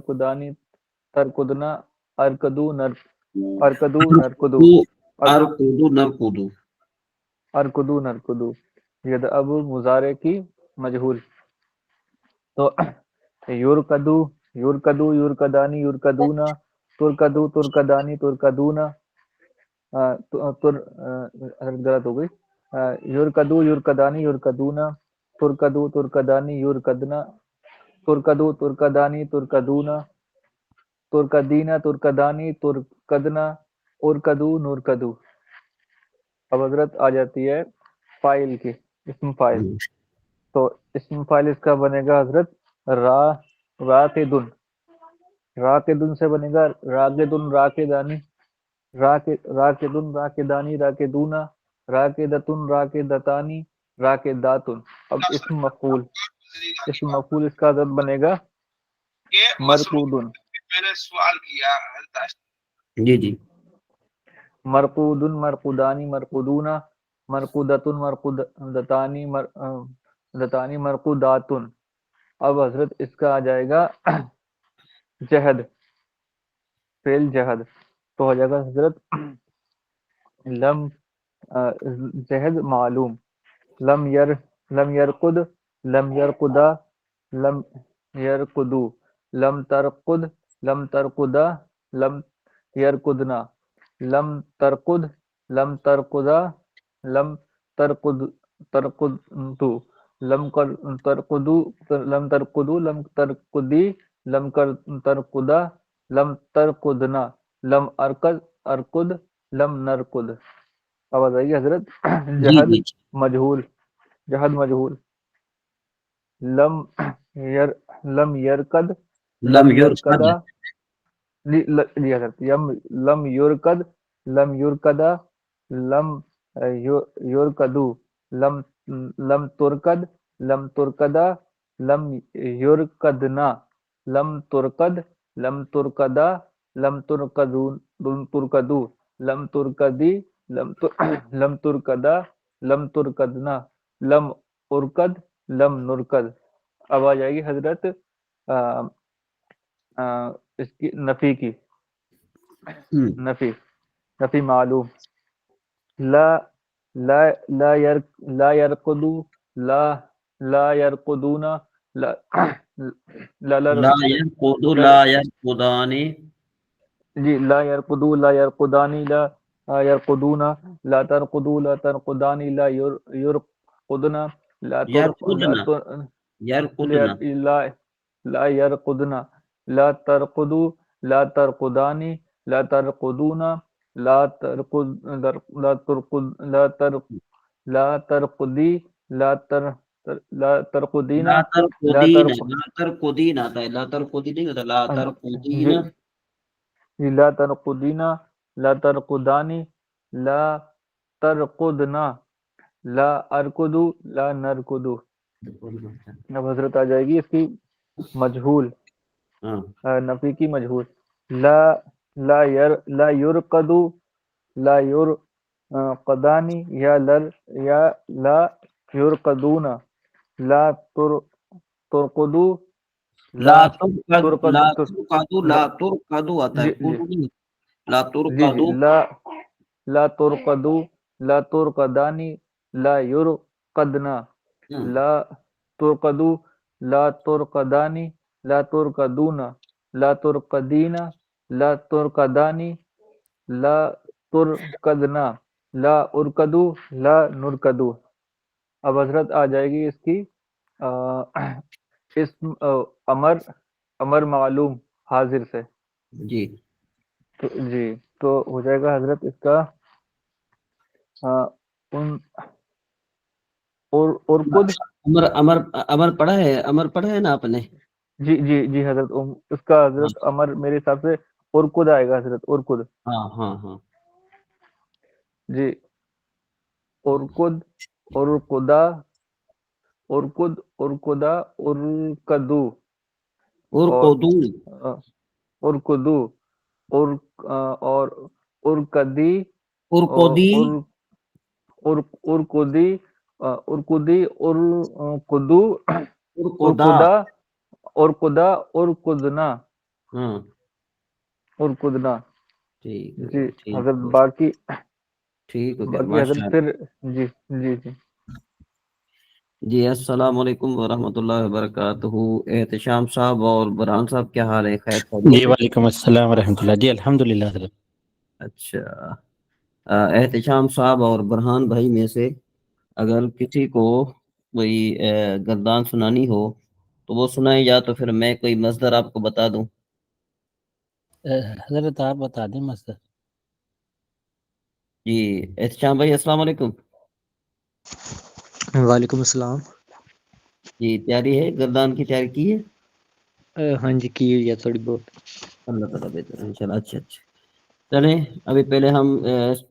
ترکدانی ترکدنا ارکدو ارکدو نرکدو ارکدو نرکدو ارکدو نرکدو یدعب مضارع کی مجہول. تو یورکدو یورکدو یورکدانی یورکدونا ترکدو ترکدانی ترکدونا غلط ہو گئی. یورکدو یورکدانی یورکدونا ترکدو ترکدانی یورکدنا ترکدو ترکدانی ترکدونا ترکدینا ترکدانی ترکدنا ارکدو نرکدو. اب حضرت آ جاتی ہے فائل کی، اسم فائل. تو اسم فائل اس کا بنے گا حضرت راقدن. راقدن سے بنے گا راقدن راقدانی راقدن راقدانی راقدونا راقدتن راقدتانی راقداتن. اب اسم مفعول اس کا حضرت بنے گا مرقودن. میں نے سوال کیا جی جی مرقودن مرقودانی مرقودونا مرقودتن مرقودتانی مرقودتانی مرقوداتن. اب حضرت اس کا آ جائے گا جہد، فعل جہد. تو ہو جائے گا حضرت لم جہد معلوم. لم یرقد لم یرقدا لم یرقدو لم ترقد لم ترقدا لم یرقدنا لم ترقد لم ترقدا لم ترقدو لم ترقدو لم ترقدو لم ترقدی لم ترقدا لم ترقدنا لم ارقد لم نرقد. اب آ جائیے حضرت جہد مجہول. جہد مجہول لم یرکد لم یرکدا جی حضرت لم یرکد لم یرکدا لم یرکدو لم ترکد لم ترکدا لم یرکدنا لم ترکد لم ترکدا لم ترکدو لم ترکدی لم ترکدا لم ترکدنا لم ارکد لم نرکد. اب آ جائے گی حضرت اس کی نفی کی. نفی معلوم لا یرقدو لا یرقدونا لا یرقدو لا یرقدانی جی لا یرقدو لا یرقدانی لا یرقدونا لا ترقدو لا ترقدانی لا یرقدنا لا یرقدنا لا ترقدو لا ترقدانی لا ترقدونا لا ترقدی لا ترقدینا لا ترقدینا لا ترقدانی لا ترقدنا لا ارقدو لا نرقدو. اب حضرت آ جائے گی اس کی مجہول نفی کی مجہول لا یرقدو لا یرقدانی یا لا یرقدونا لا ترقدو لا ترقدو لا ترقدو لا ترقدانی لا یرقدنا لا ترقدو لا ترقدانی لا ترقدونا لا ترقدینا لا ترقدانی لا ترقدنا لا ارقدو لا نرقدو. اب حضرت آ جائے گی اس کی اسم امر معلوم حاضر سے. جی تو ہو جائے گا حضرت اس کا ارقد. امر پڑھا ہے نا آپ نے؟ جی حضرت اس کا حضرت امر میرے حساب سے ارقد آئے گا حضرت ارقد. ہاں جی ارقد ارقدا ارقد ارقدا ارقدو ارقدو اور ارقدی ارقدی ارقدی ارقدو ارقدا ارقدنا ہاں اور کودنا. ٹھیک ہے جی ٹھیک حضرت ہے باقی ٹھیک ہو گیا باقی حضرت ماشاء پھر. اللہ. جی جی جی. جی السلام علیکم ورحمۃ اللہ وبرکاتہ. احتشام صاحب اور برہان صاحب کیا حال ہے؟ خیر خیریت جی ہے؟ وعلیکم السلام ورحمۃ اللہ. جی الحمد للہ حضرت. اچھا. احتشام صاحب اور برہان بھائی میں سے اگر کسی کو کوئی گردان سنانی ہو تو وہ سنائے، یا تو پھر میں کوئی مصدر آپ کو بتا دوں. حضرت آپ بتا دیں مصدر. جی احتشام بھائی السلام علیکم. وعلیکم السلام. جی تیاری ہے؟ گردان کی تیاری کی ہے؟ ہاں جی کی ہوئی ہے تھوڑی بہت. اللہ تعالیٰ بہتر ان شاء اللہ. اچھا اچھا چلیں ابھی پہلے ہم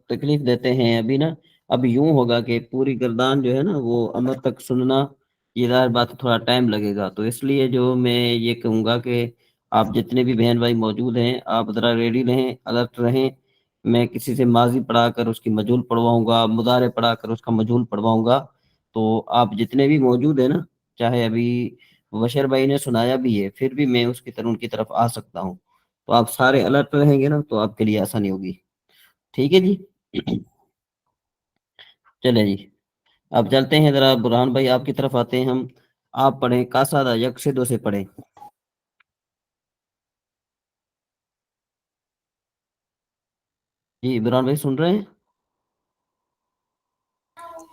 تکلیف دیتے ہیں ابھی نا. اب یوں ہوگا کہ پوری گردان جو ہے نا وہ امر تک سننا، یہ ظاہر بات تھوڑا ٹائم لگے گا. تو اس لیے جو میں یہ کہوں گا کہ آپ جتنے بھی بہن بھائی موجود ہیں آپ ذرا ریڈی رہیں، الرٹ رہیں. میں کسی سے ماضی پڑھا کر اس کی مجہول پڑھواؤں گا، مضارع پڑھا کر اس کا مجہول پڑھواؤں گا. تو آپ جتنے بھی موجود ہیں نا، چاہے ابھی بشر بھائی نے سنایا بھی ہے پھر بھی میں اس کی طرف ان کی طرف آ سکتا ہوں. تو آپ سارے الرٹ رہیں گے نا تو آپ کے لیے آسانی ہوگی. ٹھیک ہے جی. چلے جی اب چلتے ہیں ذرا برہان بھائی آپ کی طرف آتے ہیں ہم. آپ پڑھیں کاسادہ یک سے دو سے پڑھیں. جی برہان بھائی سن رہے ہیں؟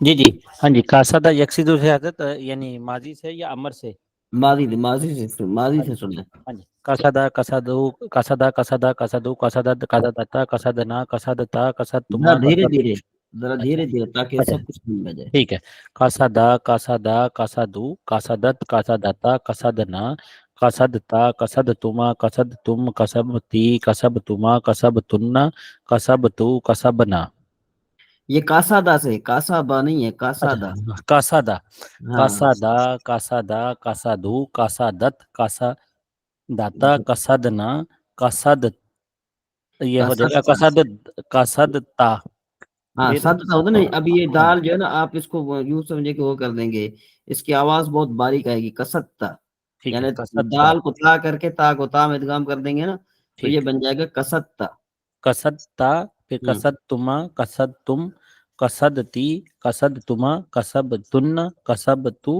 جی جی ہاں جی. قاصدہ یکسیدو سے حضرت یعنی ماضی سے یا امر سے؟ ماضی ہاں سے جی سنیں. ہاں جی. قصدہ قصدو قصدہ قصدہ قصدو قصدت قصدتا قصدنا قصدتا قصدتما ذرا دھیرے قصد. دھیرے ذرا اچھا دھیرے دھیرے تاکہ اچھا سب کچھ سمجھ میں جائے. ٹھیک ہے. قصدہ قصدہ قصدو قصدت قصدتا قصدنا قصدتا قصدتما قصدتم قصبتی قصبتما قصبتن قصبتو قصبنا. یہ کاسادہ سے، کاسابا نہیں ہے، کاسادہ. اچھا قصدہ ہاں قصدہ قصدہ قصدو قصدت قصدتا قصدنا قصد. یہ ہو جائے گا کاسادہ. قصد قصدتا. ہاں پھر سد تھا ہوتا نہیں. اب یہ ہاں دال جو ہے نا آپ اس کو یوں سمجھے کہ وہ کر دیں گے، اس کی آواز بہت باریک آئے گی. کستا ٹھیک ہے. یعنی قصدتا دال کو تا کر کے تا کو تا میں ادغام کر دیں گے نا تو یہ ٹھیک. بن جائے گا کستا. قصدتا پھر قصدتما قصدتم قصدتی قصدتما قصبتن قصبتو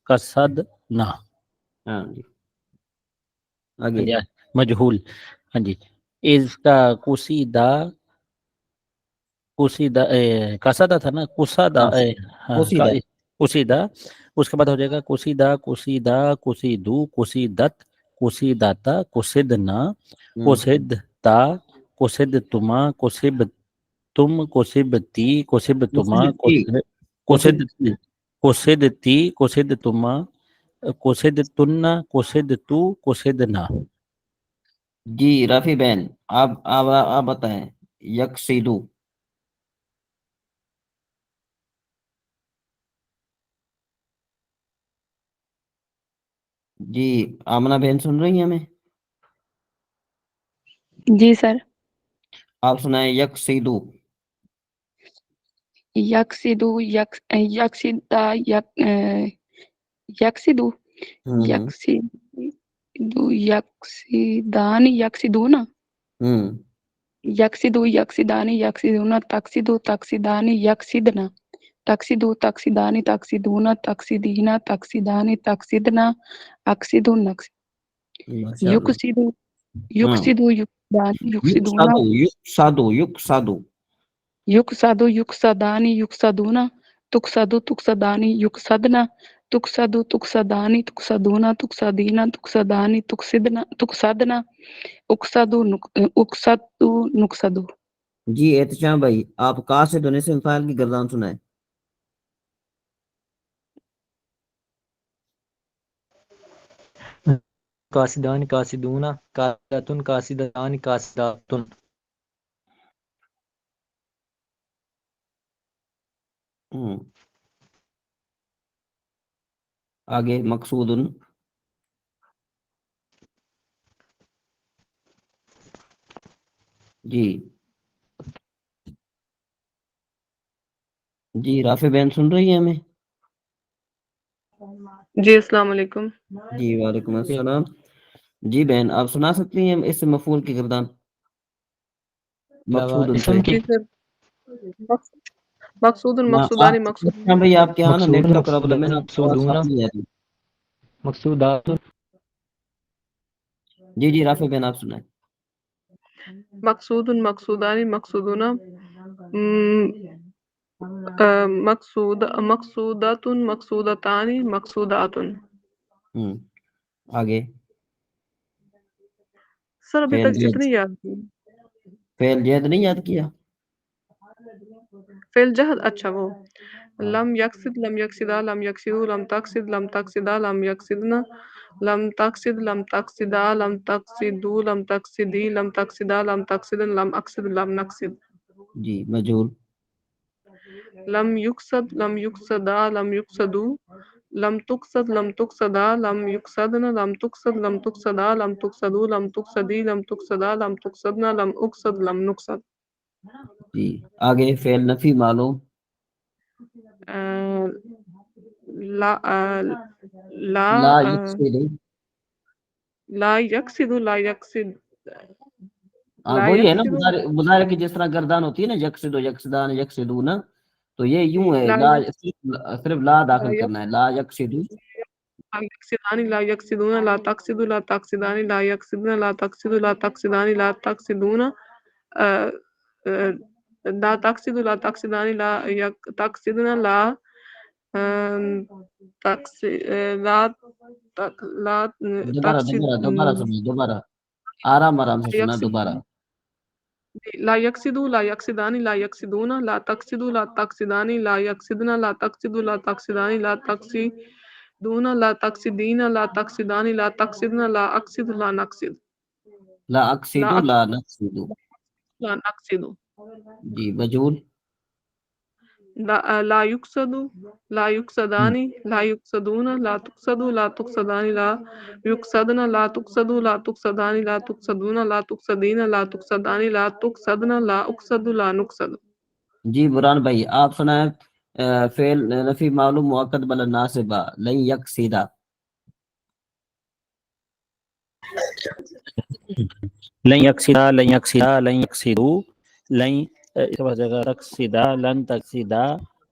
قصدنا. ہاں جی ہاں آگے. جی مجہول. ہاں جی. اس کا قصیدہ قصیدہ قصدہ تھا نا قصدہ. ہاں ہاں پوسیدہ. قصیدہ. اس کے بعد ہو جائے گا قصیدہ قصیدہ قصیدو قصیدت قصیداتا قصدنا قصدتا قصدتما قصبتم قصبتی قصبتما پوسیدتی پوسیدتی. قصدتی قصدتما قصدتن قصدتو قصدنا. جی رافی بہن آپ بتائیں. یکسیدو. جی آمنہ بہن سن رہی ہیں ہمیں؟ جی سر. آپ سنائیں یکسیدو. یکسیدو یکسیدا یکسیدو یکسیدو یکسیدان یکسیدونا یکسیدو یکسیدانی یکسیدونا تکسیدو تکسیدانی یکسیدنا تکسیدو تکسیدانی تکسیدونا تکسیدینا تکسیدانی تکسیدنا اکسیدو ماشاء اللہ. یکسیدو یکسیدو یکسیدانی یکسیدونا یکسادو یکسادو. یکسادو یکسادانی یکسادونا تکسادو تکسادانی یکسادنا تکسادو تکسادانی تکسادونا تکسادینا تکسادانی تکسادنا اکسادو اکسادو نکسادو. جی احتشام بھائی آپ کا سے دونے سے فائل کی گردان سنائیں. قاصدان قاصدون قاصداتن قاصدان قاصداتن. آگے مقصود. جی جی رافع بہن سن رہی ہیں ہمیں؟ جی السلام علیکم. جی وعلیکم السلام. جی بہن آپ سنا سکتی ہیں اس مفعول کی گردان مقصود ان اسم سے؟ کی جی سر مقصود ہاں مقصودانی آپ مقصود بھائی آپ کے یہاں نا نیٹ مقصود کا پرابلم ہے نا، آواز مقصودون صاف نہیں آ رہی۔ مقصودات جی جی رافع بہن آپ سنائیں۔ مقصود مقصودانی مقصودون مقصود مقصودات مقصودتان مقصودات آگے سر ابھی فعل تک جہد، اتنی یاد کی فعل جہد نہیں یاد کیا؟ فعل جہد اچھا وہ لم یقصد لم یقصدا لم یقصدو لم تقصد لم تقصدا لم یقصدنا لم تقصد لم تقصدا لم تقصدو لم تقصدی لم تقصدا لم تقصدن لم اقصد لم نقصد جی مجہول، لم يقصد لم يقصدا لم يقصدو لم تقصد لم تقصدا لم يقصدن لم تقصد لم تقصدا لم تقصدو لم تقصدی لم تقصدا لم تقصدنا لم اقصد لم نقصد جی آگے فعل نفی معلوم، لا لا لا یقصد، لا يقصد لا يقصد لا وہی ہے نا يقصد مضارع کی جس طرح گردان ہوتی ہے نا، یقصد و یقصدان یقصدون، تو یہ یوں ہے، لا لا صرف لا لا داخل کرنا ہے، لا یقصد، يقصدان لا يقصدون لا تقصد لا تقصدان لا يقصدن لا تقصد لا تقصدان لا تقصدون لا تقصد لا تقصدان لا تقصدن لا لا لا دوبارہ تقصد دوبارہ دوبارہ سنیں، دوبارہ آرام آرام سے سنا دوبارہ۔ لا يقصد لا يقصدان لا يقصدون لا تقصد لا تقصدان لا يقصدن لا تقصد لا تقصدان لا تقصدون لا تقصدين لا تقصدان لا تقصدن لا أقصد لا نقصد لا اقصد لا لا أقصد نقصد، لا نقصد جی مجہول، لا يقصد لا يقصدان لا يقصدون لا تقصد لا تقصدان لا يقصدن لا تقصد لا تقصدان لا تقصدون لا تقصدين لا تقصدان لا تقصدن لا أقصد لا نقصد جی بران بھائی آپ سنائیں فعل نفی معلوم مؤکد بل ناصبہ لن یقصدہ، لن یقصدا لن یقصدا لن یقصدو لن اس کے بعد جگہ تقصدا لن تقصدا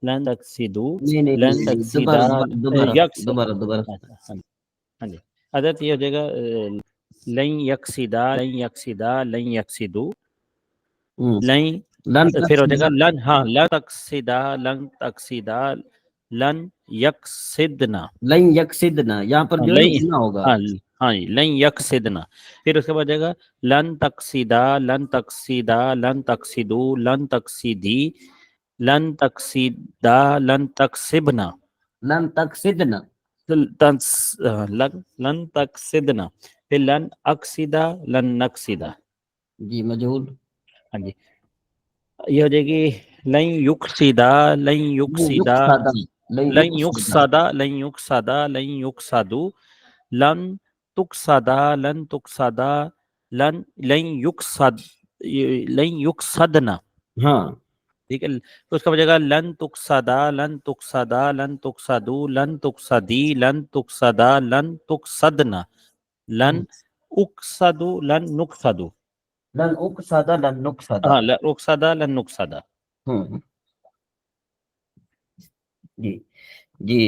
لن تقصدو نہیں نہیں لن نہیں، تقصدا دوبارہ دوبارہ یکس دوبارہ دوبارہ ہاں جی حضرت یہ ہو جائے گا لن یقصدا لن یقصدا لن یقصدو لن لن پھر ہو جائے تقصدہ، گا لن ہاں لن تقصدا لن تقصدا لن یقصدنا لن یقصدنا، یہاں پر جو ہے نا لن گنا ہوگا، ہاں ہاں جی لن یقصدنا، پھر اس کے بعد جائے گا لن تقصدا لن تقصدا لن تقصدو لن تقصدی لن تقصدا لن تقصبنا لن تقصدنا، لن تقصدنا، پھر لن اقصدا لن نقصدا، جی مجہول، ہاں جی یہ ہو جائے گی لن یقصدا لن یقصدا یقصدہ، لن یقصدا لن یقصدا لن یقصدو لن تقصدا لن تقصدا لن یقصد لن یقصدنا، ہاں ٹھیک ہے تو اس کا وجہ گا لن تقصدا لن تقصدا لن تقصدو لن تقصدی لن تقصدا لن تقصدنا لن اقصدو لن نقصدو، لن اقصدہ لن نقصدہ، ہاں لن اقصدا لن نقصدا۔ ہوں جی جی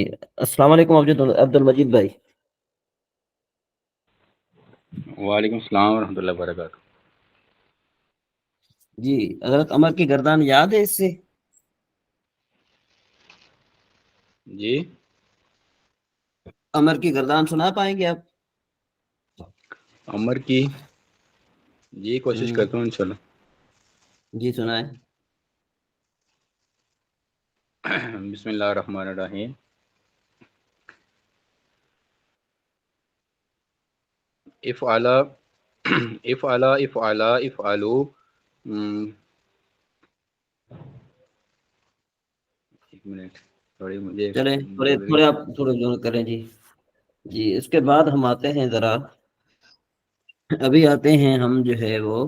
السلام علیکم عبد المجید بھائی۔ وعلیکم السلام ورحمۃ اللہ وبرکاتہ۔ جی حضرت عمر کی گردان یاد ہے اس سے؟ جی عمر کی گردان سنا پائیں گے آپ؟ عمر کی جی کوشش کرتا ہوں انشاءاللہ۔ جی سنائیں۔ بسم اللہ الرحمن الرحیم۔ افعلا افعلا افعلا افعلو، ایک منٹ تھوڑی مجھے چلیں تھوڑے آپ تھوڑے جو کریں جی۔ جی اس کے بعد ہم آتے ہیں ذرا، ابھی آتے ہیں ہم جو ہے وہ،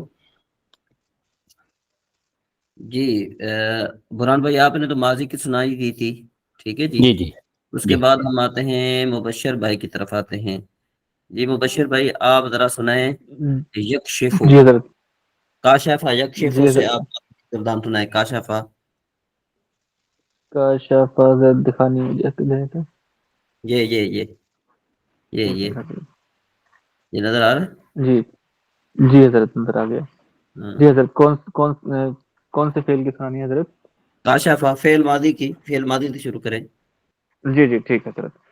جی برہان بھائی آپ نے تو ماضی کی سنائی کی تھی، ٹھیک ہے جی، جی جی اس کے جی بعد ہم آتے ہیں مبشر بھائی کی طرف آتے ہیں۔ جی مبشر بھائی آپ ذرا سنائیں یکشفو جی حضرت کاشفہ یکشفو جی سے حضرت آپ کردام سنائیں کاشفہ کاشف حضرت دکھانی مجھے تو یہ نظر آ رہا ہے جی جی حضرت نظر آ گیا ہاں۔ جی حضرت کون سے فعل کی سنانی ہے حضرت کاشفہ فعل ماضی سے شروع کریں جی جی ٹھیک ہے حضرت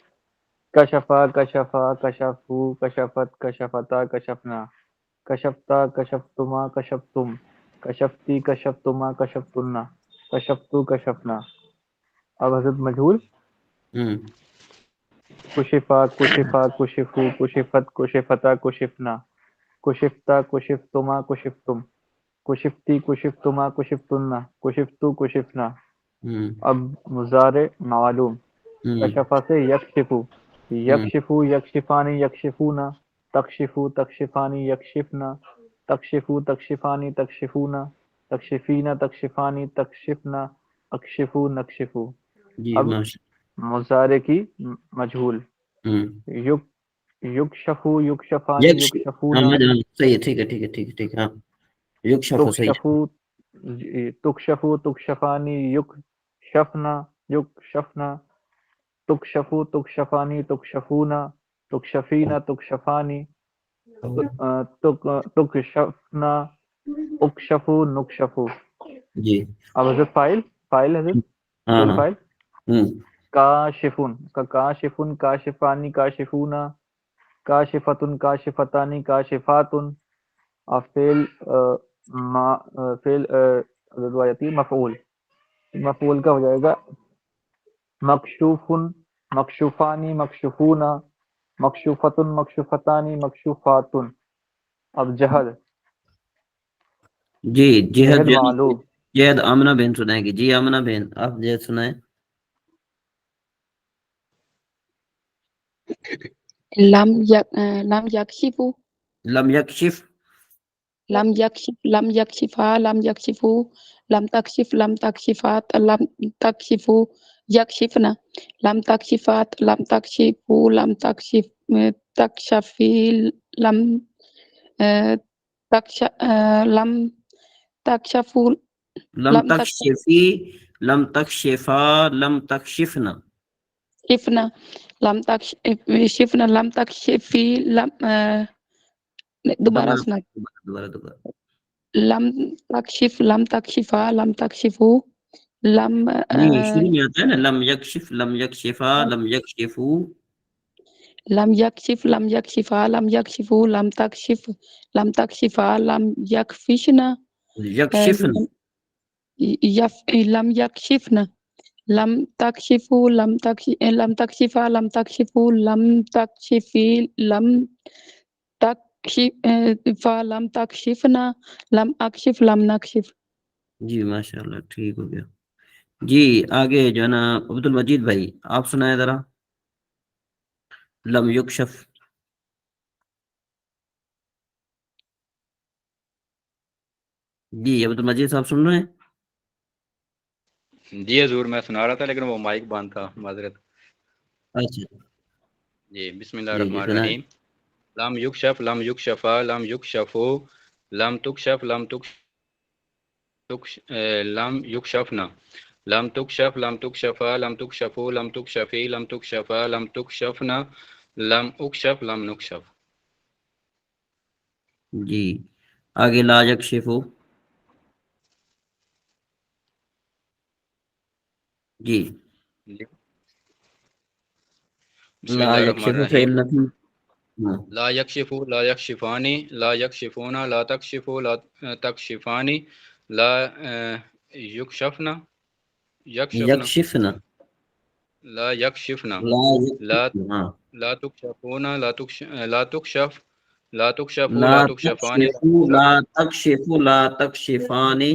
کشفا کشفا کشفو کشفت کشفتا کشفنا کشفتا کشفتما کشفتم کشفتی کشفتما کشفتنا کشفتو کشفنا اب حضرت مجہول ہوں کشفا کشفا کشفو کشفت کشفتا کشفنا کشفتا کشفتما کشفتم کشفتی کشفتما کشفتنا کشفتو کشفنا ہوں اب مضارع معلوم ہوں کشفا سے یکشفو ہوں یکشفو یکشفانی یکشفونا تکشفو تکشفانی یکشفنا تکشفو تکشفانی تکشفونا تکشفینا تکشفانی تکشفنا اکشفو نکشفو جی اب ماشاء مضارع کی مجہول ہوں یک یکشفو یکشفانی یکشفونا صحیح ہے ٹھیک ہے ٹھیک ہے ٹھیک ہے ٹھیک ہے ہاں یکشفو صحیح ہے تکشفو تکشفو تکشفانی یکشفنا یکشفنا تکشفو تکشفانی تکشفونا تکشفینا تکشفانی تکشفنا اکشفو نکشفو جی اب حضرت فائل حضرت ہاں فعل ہاں فائل ہوں کاشفون کاشفن کاشفانی کاشفونا کاشفتن کاشفتانی کاشفاتن اور فعل روایتی مفعول کا ہو جائے گا مکشوفن مکشوفانی مکشوفونا مکشوفتن مکشوفتانی مکشوفاتن اب جہد جی جہد معلوم جہد آمنہ بہن سنائیں گی جی آمنہ بہن آپ جہد سنائیں لم یکشفو لم یکشف لم یکشف لم یکشفا لم یکشفو لم تکشف لم تکشفات لم تکشفو یکشفنا لم تکشفات لم تکشفو لم تکشف تکشفی لم لم تکشفو لم لم تکشفی لم تکشفا لم تکشفنا تکشفنا لم تکشفنا لم تکشفی دوبارہ سنا دوبارہ لم تکشف لم تکشفا لم تکشفو لم نہیں شروع میں آتا ہے نا لم یکشف لم یکشفا لم یکشفو لم یکشف لم یکشفا لم یکشفو لم تکشف لم تکشفا لم یکفشنا یکشفن لم یکشفنا لم تکشفو لم تکشفا لم تکشفو لم تکشفی لم تکشفا لم تکشفنا لم اکشف لم نکشف جی ماشاءاللہ ٹھیک ہو گیا جی آگے جو ہے نا عبد المجید بھائی آپ سنائیں ذرا لم یکشف جی عبد المجید صاحب سن رہے ہیں جی حضور میں سنا رہا تھا لیکن وہ مائک بند تھا معذرت اچھا جی بسم اللہ جی الرحمن سنائیں الرحیم لم یکشف لم یکشفا لم یکشفو لم تکشف لم لم یکشفنا لم تکشف لم تکشفا لم تکشفو لم تکشفی لم تکشفا لم تکشفنا لم اکشف لم نکشف جی آگے لا یکشفو جی بسم لا اللہ الرحمن یکشفو الرحیم فعل نفی لا یکشفو لا یکشفانی لا یکشفونا لا تکشفو لا تکشفانی لا یکشفنا یکشفنا لا یکشفنا لا لا یکشفنا لا تکشفونا لا تکشف لا تکشفو لا لا تکشفانی تکشفو لا تکشفو لا تکشفانی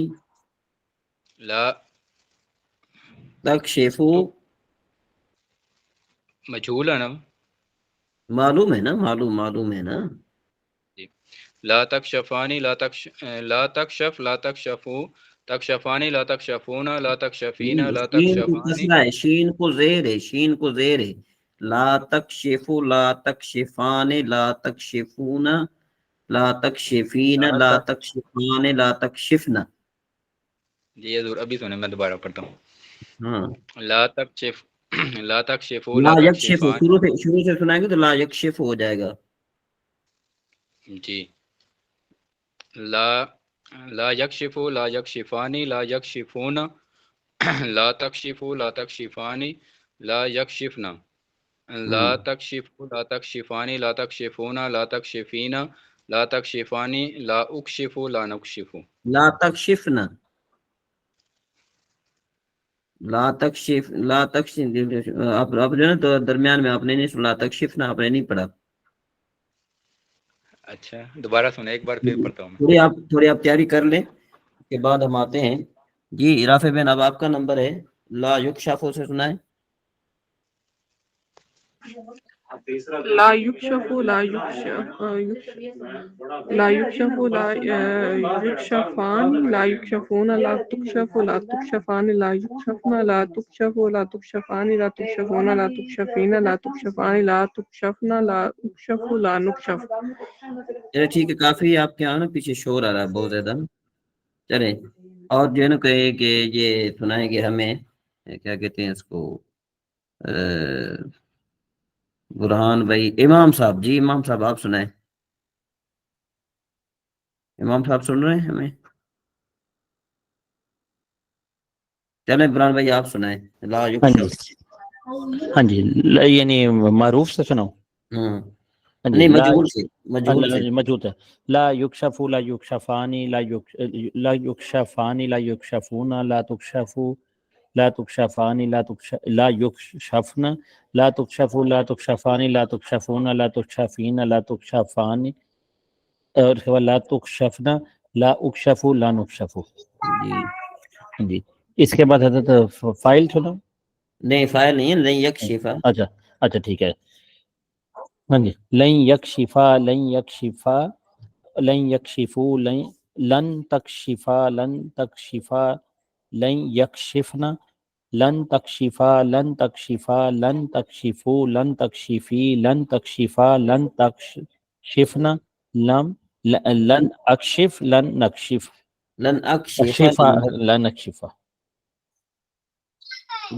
لا تکشفو مجھول ہے نا معلوم ہے نا معلوم ہے نا لا تکشفانی لا تکشف لا تکشفو تکشفانی لا تکشفونا لا تکشفینا لا شین کو تکشفانی کسرہ ہے شین کو زیر ہے لا تکشفو لا تکشفان لا تکشفون لا تکشفین لا تکشفان لا تکشفن. جی حضور ابھی سنیں میں دوبارہ پڑھتا ہوں. ہاں لا تکشف لا تکشفو لا لا یکشف تکشفان. شروع سے سنائیں گے تو لا یکشف ہو جائے گا. جی لا لا یکشفو لا یکشفانی لا یکشفون لا تکشفو لا تکشفانی لا یکشفنا لا تکشفو لا تکشفانی لا تکشفون لا تکشفین لا تکشفانی لا اکشفو لا نکشفو. لا تکشفن لا تکشف لا تکشف آپ جو ہے نا تو درمیان میں آپ نے نہیں سنا لا تکشفنا آپ نے نہیں پڑھا. اچھا دوبارہ سنیں ایک بار پھر پڑھتا ہوں میں. تھوڑی آپ تیاری کر لیں کے بعد ہم آتے ہیں. جی رافع بین اب آپ کا نمبر ہے لا یکشفو سے سنائیں. لا یکشف لا یکشف لا یکشف لا یکشفان لا یکشفون لا تکشف لا تکشفان لا یکشفن لا تکشف لا تکشفان لا تکشفون لا تکشفین لا تکشفان لا تکشفن لا اکشف لا نکشف. چلے ٹھیک ہے کافی آپ کے یہاں نا پیچھے شور آ رہا ہے بہت زیادہ. چلیں اور جو ہے نا کہے کہ یہ سنائیں گے ہمیں کیا کہتے ہیں اس کو برہان بھائی امام صاحب. جی امام صاحب آپ سنائیں. امام صاحب سن رہے ہیں ہمیں؟ چلیں برہان بھائی آپ سنائیں لا ہاں جی یکشف. ہاں جی یعنی معروف سے سناؤ. ہاں ہاں جی نہیں لا مجہول سے موجود ہے. لا یکشف لا یکشفانی لا یکشفانی لا یکشفون لا تکشفو لا تکشفانی لا یکشفن لا تکشفو لا تکشفانی لا تکشفون لا تکشفین لا تکشفانی اور اس کے بعد لا تکشفن لا اکشفو لا نکشفو. جی جی اس کے بعد حضرت فائل سنو. نہیں فائل نہیں ہے نہیں یکشفا. اچھا اچھا ٹھیک ہے. ہاں جی لن یکشفا لن یکشفا لن یکشفو لن تکشفا لن تکشفا لن یکشفنا لن تکشفا لن تکشفا لن تکشفو لن تکشفی لن تکشفا لن تکشفنا لن اکشف لن نکشف لن اکشفا اکشفا لن اکشفا.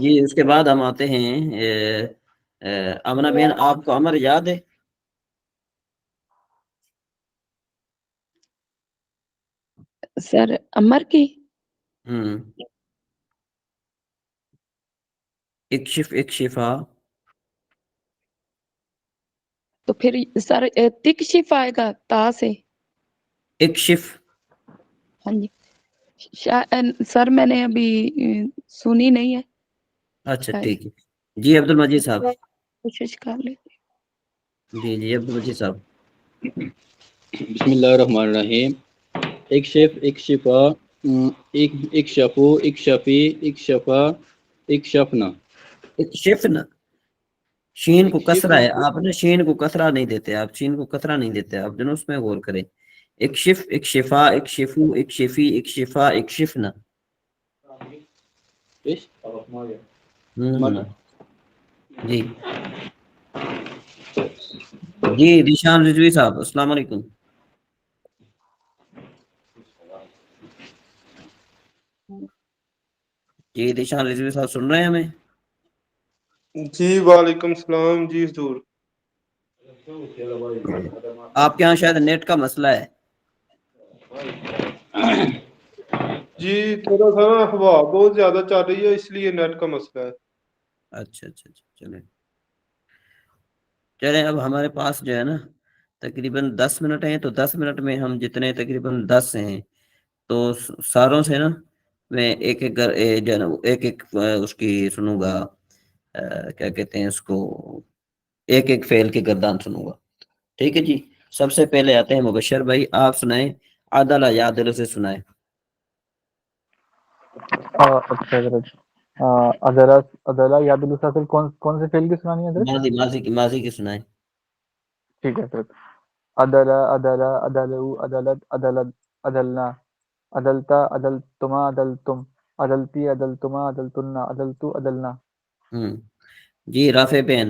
جی اس کے بعد ہم آتے ہیں امنہ بین آپ کو امر یاد ہے؟ سر امر کی اکشف اکشفا. تو پھر سر تکشف آئے گا تا سے. اکشف ہاں جی سر میں نے ابھی سنی نہیں ہے. اچھا ٹھیک ہے. جی عبد المجید صاحب. کوشش کر لیتے. جی عبد المجید صاحب. بسم اللہ الرحمن الرحیم. اکشف اکشفا اکشفو اکشفی اکشفا اکشفنا. اکشفنا شین کو کسرہ اکشفنا ہے آپ نے شین کو کسرہ نہیں دیتے. آپ شین کو کسرہ نہیں دیتے آپ جو اس میں غور کریں. اکشف اکشفا اکشفو اکشفی اکشفا اکشفنا. جی جی ذیشان رضوی صاحب السلام علیکم. جی ذیشان رضوی صاحب سن رہے ہیں ہمیں؟ جی وعلیکم السلام. جی حضور. آپ کے ہاں شاید نیٹ کا مسئلہ ہے. جی تھوڑا سا نا ہوا بہت زیادہ چل رہی ہے اس لیے نیٹ کا مسئلہ ہے. اچھا چلیں اب ہمارے پاس جو ہے نا تقریباً 10 منٹ ہیں تو 10 منٹ میں ہم جتنے تقریباً 10 ہیں تو ساروں سے نا میں ایک ایک اس کی سنوں گا کیا کہتے ہیں اس کو ایک ایک فعل کی گردان سنوں گا. ٹھیک ہے جی. سب سے پہلے آتے ہیں مبشر بھائی آپ سنائیں عدل یا دل سے سنائیں. اچھا حضرت عدلا یاد السافل کون سے فعل کی سنانی ہے حضرت؟ ماضی کی سنائیں. ٹھیک ہے حضرت. عدلا عدلا عدلو عدلت عدلت عدلنا عدلتا عدلتما عدلتم عدلتی عدلتما عدلتن عدلتو عدلنا. جی رافع بین.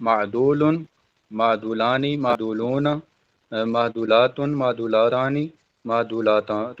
معدول معدولان معدولون معدولات معدولاران معدولاتات.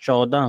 14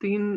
3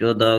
14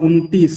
29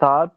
7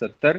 70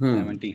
70।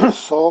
100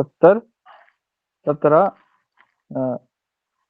17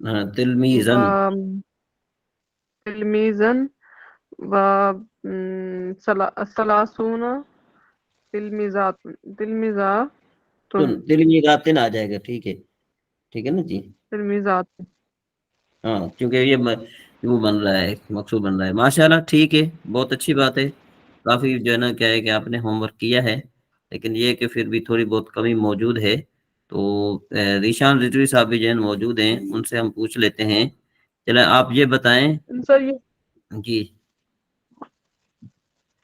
ہاں تلمیزن تلمیزن و سلاسون تلمیزات تلمیزاتن آ جائے گا، ٹھیک ہے نا جی، تلمیزات. ہاں کیونکہ یہ وہ بن رہا ہے، مقصود بن رہا ہے. ماشاءاللہ ٹھیک ہے، بہت اچھی بات ہے. کافی جو ہے نا کیا ہے کہ آپ نے ہوم ورک کیا ہے، لیکن یہ کہ پھر بھی تھوڑی بہت کمی موجود ہے. تو ریشان رضوی صاحب بھی جو ہے موجود ہیں، ان سے ہم پوچھ لیتے ہیں. چلیں آپ یہ بتائیں. سر یہ جی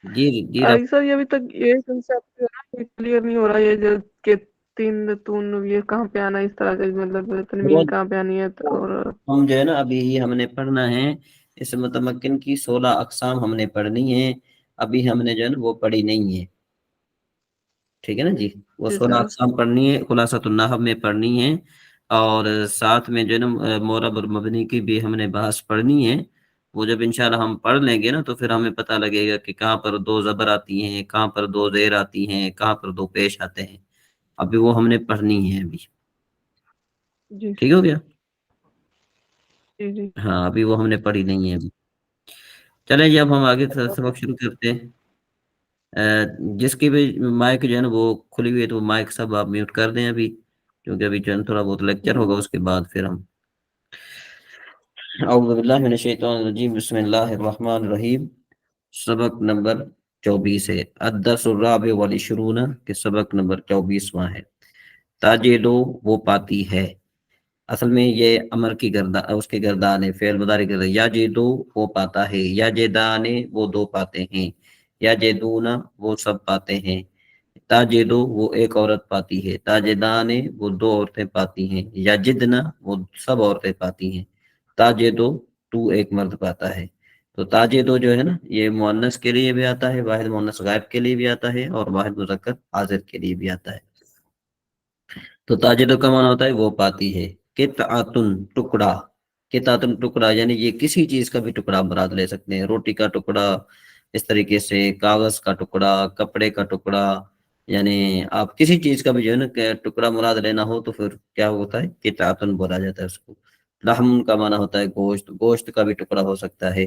جی رب سر یہ ابھی تک یہ کنسیپٹ جو ہے نا کلیئر نہیں ہو رہا. یہ جو کہ تین تون یہ کہاں پہ آنا، اس طرح کا مطلب تنوین کہاں پہ آنی ہے. اور ہم جو ہے نا ابھی ہم نے پڑھنا ہے اس متمکن کی 16 اقسام ہم نے پڑھنی ہے. ابھی ہم نے جو ہے نا وہ پڑھی نہیں ہے، ٹھیک ہے نا جی. وہ جی 16 سر. اقسام پڑھنی ہے، خلاصۃ النحو میں پڑھنی ہے. اور ساتھ میں جو ہے نا مورب اور مبنی کی بھی ہم نے بحث پڑھنی ہے. وہ جب انشاءاللہ ہم پڑھ لیں گے نا تو پھر ہمیں پتہ لگے گا کہ کہاں پر 2 زبر آتی ہیں، کہاں پر 2 زیر آتی ہیں، کہاں پر 2 پیش آتے ہیں. ابھی وہ ہم نے پڑھنی ہے ابھی. جی ٹھیک ہو گیا؟ جی. ہاں ابھی وہ ہم نے پڑھی نہیں ہے ابھی. چلیں جی اب ہم آگے سبق شروع کرتے ہیں. جس کی بھی مائک جو ہے نا وہ کھلی ہوئی ہے تو وہ مائک سب آپ میوٹ کر دیں ابھی، کیونکہ ابھی جو ہے تھوڑا بہت لیکچر ہوگا، اس کے بعد پھر ہم. اعوذ باللہ من الشیطان الرجیم، بسم اللہ الرحمن الرحیم. سبق نمبر 24 ہے، الدرس الرابع والعشرون کہ سبق نمبر 24واں ہے. تاجدو وہ پاتی ہے. اصل میں یہ امر کی گردان، اس کے گردان ہے، فعل مضارع گردان. یا جدو وہ پاتا ہے، یا جدانے وہ 2 پاتے ہیں، یا جدونا وہ سب پاتے ہیں. تاجدو وہ ایک عورت پاتی ہے، تاجدانے وہ 2 عورتیں پاتی ہیں، یا جدنا وہ سب عورتیں پاتی ہیں. تاجدو تو ایک مرد پاتا ہے. تو تاجدو جو ہے نا یہ مؤنث کے لیے بھی آتا ہے، واحد مؤنث غائب کے لیے بھی آتا ہے، اور واحد مذکر حاضر کے لیے بھی آتا ہے. تو تاجدو کا معنی ہوتا ہے وہ پاتی ہے. قطعۃن ٹکڑا، قطعۃن ٹکڑا یعنی یہ کسی چیز کا بھی ٹکڑا مراد لے سکتے ہیں. روٹی کا ٹکڑا، اس طریقے سے کاغذ کا ٹکڑا، کپڑے کا ٹکڑا، یعنی آپ کسی چیز کا بھی جو ہے نا ٹکڑا مراد لینا ہو تو پھر کیا ہوتا ہے، قطعۃن بولا جاتا ہے اس کو. لحم کا معنی ہوتا ہے گوشت، گوشت کا بھی ٹکڑا ہو سکتا ہے.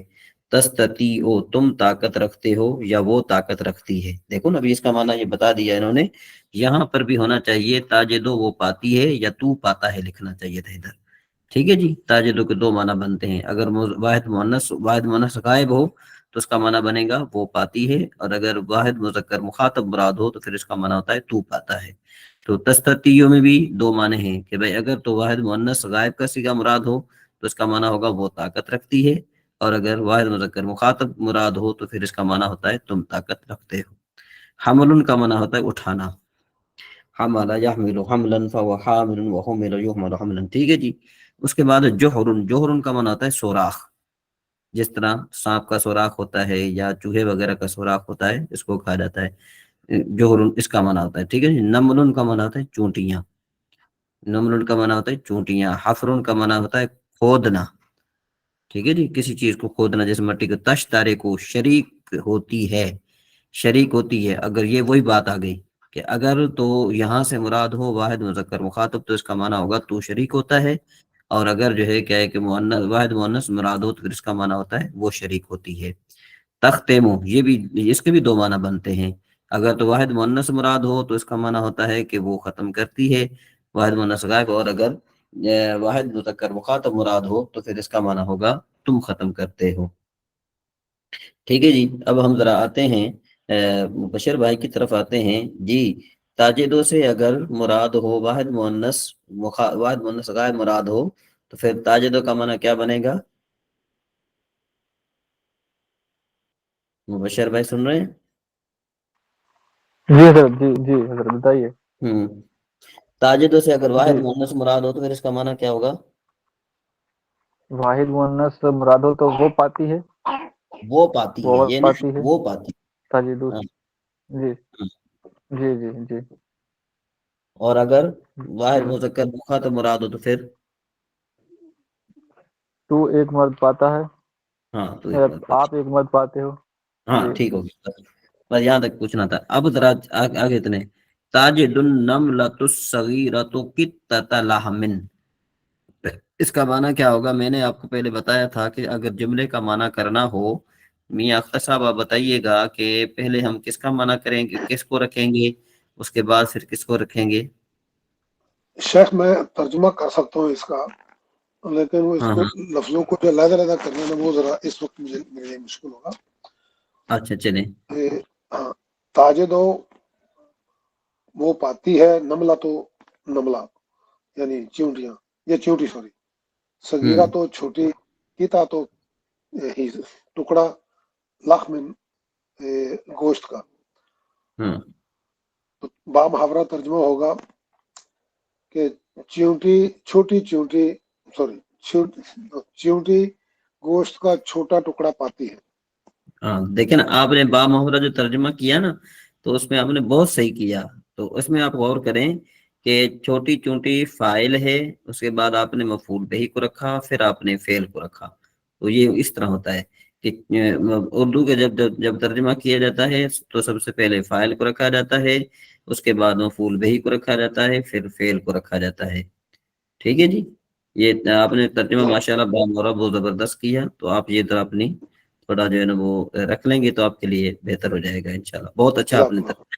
تستطیع تم طاقت رکھتے ہو، یا وہ طاقت رکھتی ہے. دیکھو نا ابھی اس کا معنی یہ بتا دیا انہوں نے. یہاں پر بھی ہونا چاہیے تاجدو وہ پاتی ہے، یا تو پاتا ہے لکھنا چاہیے تھا ادھر. ٹھیک ہے جی. تاجدو کے 2 معنی بنتے ہیں. اگر واحد مؤنث غائب ہو تو اس کا معنی بنے گا وہ پاتی ہے، اور اگر واحد مذکر مخاطب مراد ہو تو پھر اس کا معنی ہوتا ہے تو پاتا ہے. تو تستطیع میں بھی 2 معنی ہیں کہ بھائی اگر تو واحد مؤنث غائب کا صیغہ مراد ہو تو اس کا معنی ہوگا وہ طاقت رکھتی ہے، اور اگر واحد مذکر مخاطب مراد ہو تو پھر اس کا معنی ہوتا ہے تم طاقت رکھتے ہو. حمل کا معنی ہوتا ہے اٹھانا. حمل یحمل حملا فهو حامل وحمل يحمل حملا. ٹھیک ہے جی. اس کے بعد جوہرن، جوہرن کا معنی ہوتا ہے سوراخ. جس طرح سانپ کا سوراخ ہوتا ہے یا چوہے وغیرہ کا سوراخ ہوتا ہے، اس کو کہا جاتا ہے جوہرن، اس کا معنی ہوتا ہے. ٹھیک ہے جی. نملن کا معنی ہوتا ہے چونٹیاں. نملن کا معنی ہوتا ہے چونٹیاں. حفرن کا معنی ہوتا ہے کھودنا. ٹھیک ہے جی. کسی چیز کو کھودنا، جیسے مٹی کو. تش تارے کو شریک ہوتی ہے، شریک ہوتی ہے. اگر یہ وہی بات آ گئی کہ اگر تو یہاں سے مراد ہو واحد مذکر مخاطب تو اس کا معنی ہوگا تو شریک ہوتا ہے، اور اگر جو ہے کیا ہے کہ واحد مؤنث مراد ہو تو پھر اس کا معنی ہوتا ہے وہ شریک ہوتی ہے. تختمو یہ بھی، اس کے بھی 2 معنی بنتے ہیں. اگر تو واحد مؤنث مراد ہو تو اس کا معنی ہوتا ہے کہ وہ ختم کرتی ہے، واحد مؤنث غائب. اور اگر واحد مذکر مخاطب مراد ہو تو پھر اس کا معنی ہوگا تم ختم کرتے ہو. ٹھیک ہے جی. اب ہم ذرا آتے ہیں بشیر بھائی کی طرف آتے ہیں جی. تاجدو سے اگر مراد ہو واحد مؤنث غائب مراد ہو تو پھر تاجدو کا معنی کیا بنے گا؟ بشیر بھائی سن رہے ہیں؟ جی حضرت، جی حضرت بتائیے. تاجدو سے اگر واحد جی مؤنث مراد ہو تو پھر اس کا معنی کیا ہوگا؟ واحد مؤنث مراد ہو تو وہ پاتی ہے، وہ پاتی ہے، وہ یہ پاتی نہیں ہے وہ پاتی. تاجدو. ہاں. جی جی جی جی. اور اگر واحد جی مذکر مخاطب مراد ہو تو پھر تو ایک مرد پاتا ہے، ہاں تو ایک بات پاتی. آپ ایک مرد پاتے ہو. ہاں جی ٹھیک ہوگی. بس یہاں تک پوچھنا تھا. اب ذرا آگے اتنے. تاجد النملۃ الصغیرۃ قطۃ لحم. اس کا معنی کیا ہوگا؟ میں نے آپ کو پہلے بتایا تھا کہ اگر جملے کا معنی کرنا ہو، میاں اختر صاحب آپ بتائیے گا کہ پہلے ہم کس کا معنی کریں گے، کس کو رکھیں گے، اس کے بعد پھر کس کو رکھیں گے؟ شیخ میں ترجمہ کر سکتا ہوں اس کا، لیکن وہ اس ہاں کو ہاں، لفظوں کو جو علیحدہ کرنے میں وہ ذرا اس وقت میرے لیے مشکل ہوگا. اچھا چلیں. ہاں، تاجد وہ پاتی ہے، نملہ تو نملہ یعنی چیونٹیاں، یہ چیونٹی سوری، صغیرہ تو چھوٹی، کیتا تو ٹکڑا، لخمن گوشت کا. ہاں تو با محاورہ ترجمہ ہوگا کہ چیونٹی، چھوٹی چیونٹی، سوری چیونٹی گوشت کا چھوٹا ٹکڑا پاتی ہے. ہاں، دیکھیں نا آپ نے با محاورہ جو ترجمہ کیا نا، تو اس میں آپ نے بہت صحیح کیا. تو اس میں آپ غور کریں کہ چھوٹی چونٹی فاعل ہے، اس کے بعد آپ نے مفعول بہ کو رکھا، پھر آپ نے فعل کو رکھا. تو یہ اس طرح ہوتا ہے کہ اردو کے جب ترجمہ کیا جاتا ہے تو سب سے پہلے فاعل کو رکھا جاتا ہے، اس کے بعد مفعول بہ کو رکھا جاتا ہے، پھر فعل کو رکھا جاتا ہے. ٹھیک ہے جی، یہ آپ نے ترجمہ ماشاءاللہ با محاورہ بہت زبردست کیا. تو آپ یہ طرح اپنی تھوڑا جو ہے نا وہ رکھ لیں گے تو آپ کے لیے بہتر ہو جائے گا انشاءاللہ. بہت اچھا آپ جزاک نے اللہ،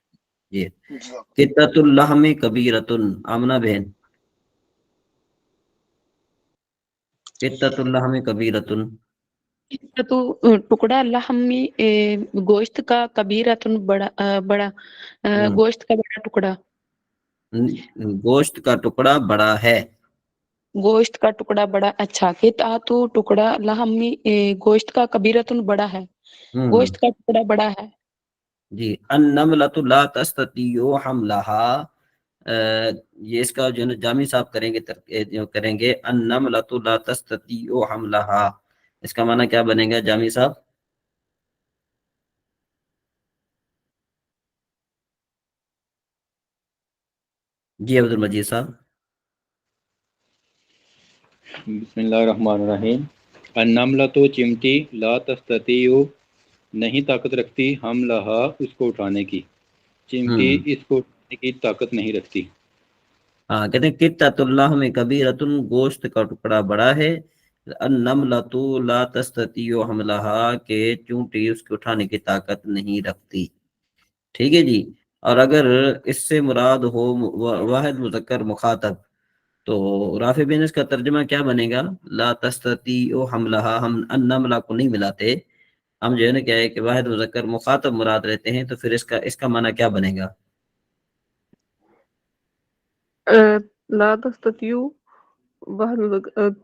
یہ جزاک قطۃ اللحم کبیرۃ. آمنہ بہن، قطۃ اللحم کبیرۃ. تو ٹکڑا لحمی گوشت کا، کبیرتن بڑا گوشت کا بڑا ٹکڑا. گوشت کا ٹکڑا بڑا ہے. گوشت کا ٹکڑا بڑا، اچھا. قطعۃ ٹکڑا لحمی گوشت کا، کبیرتن بڑا ہے، ہوں، گوشت کا ٹکڑا بڑا ہے. جی. النملۃ لا تستطیع حملها. یہ اس کا جو ہے نا جامی صاحب کریں گے النملۃ لا تستطیع حملها. اس کا معنی کیا بنے گا جامی صاحب؟ جی عبد المجید صاحب. بسم اللہ الرحمن الرحیم. النملۃ چمٹی، لا تستطیع نہیں طاقت رکھتی، حملہا اس کو اٹھانے کی. چمٹی ہوں، اس کو اٹھانے کی طاقت نہیں رکھتی. ہاں، کہتے ہیں قطۃ اللحم کبیرۃ، گوشت کا ٹکڑا بڑا ہے. النملۃ لا تستطیع حملها، کہ چونٹی اس کو اٹھانے کی طاقت نہیں رکھتی. ٹھیک ہے جی. اور اگر اس سے مراد ہو واحد مذکر مخاطب، تو رافع بن اس کا ترجمہ کیا بنے گا؟ لا تستطیع حملها. ہم النملہ کو نہیں ملاتے، ہم جو ہے نا کیا ہے کہ واحد مذکر مخاطب مراد رہتے ہیں. تو پھر اس کا معنی کیا بنے گا؟ لا تستطیع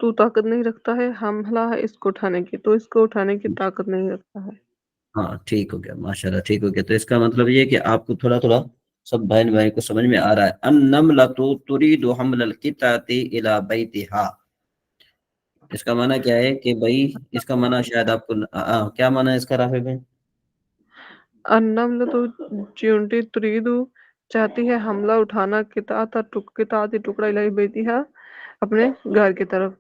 تو طاقت نہیں رکھتا ہے، حملہ ہے اس کو اٹھانے کی، تو اس کو اٹھانے کی طاقت نہیں رکھتا ہے. ہاں ٹھیک ہو گیا، ماشاءاللہ ٹھیک ہو گیا. تو اس کا مطلب یہ کہ آپ کو تھوڑا تھوڑا سب بھائی کو سمجھ میں آ رہا ہے. النملۃ تريد حمل القطعۃ الى بیتها. اس کا معنی کیا ہے کہ بھائی اس کا معنی شاید آپ کو کیا معنی ہے اس کا رافع بن؟ النمل تو چیونٹی، ترید چاہتی ہے، حملہ اٹھانا، قطعۃ ٹکڑا الہی بیتی ہے اپنے گھر کی طرف.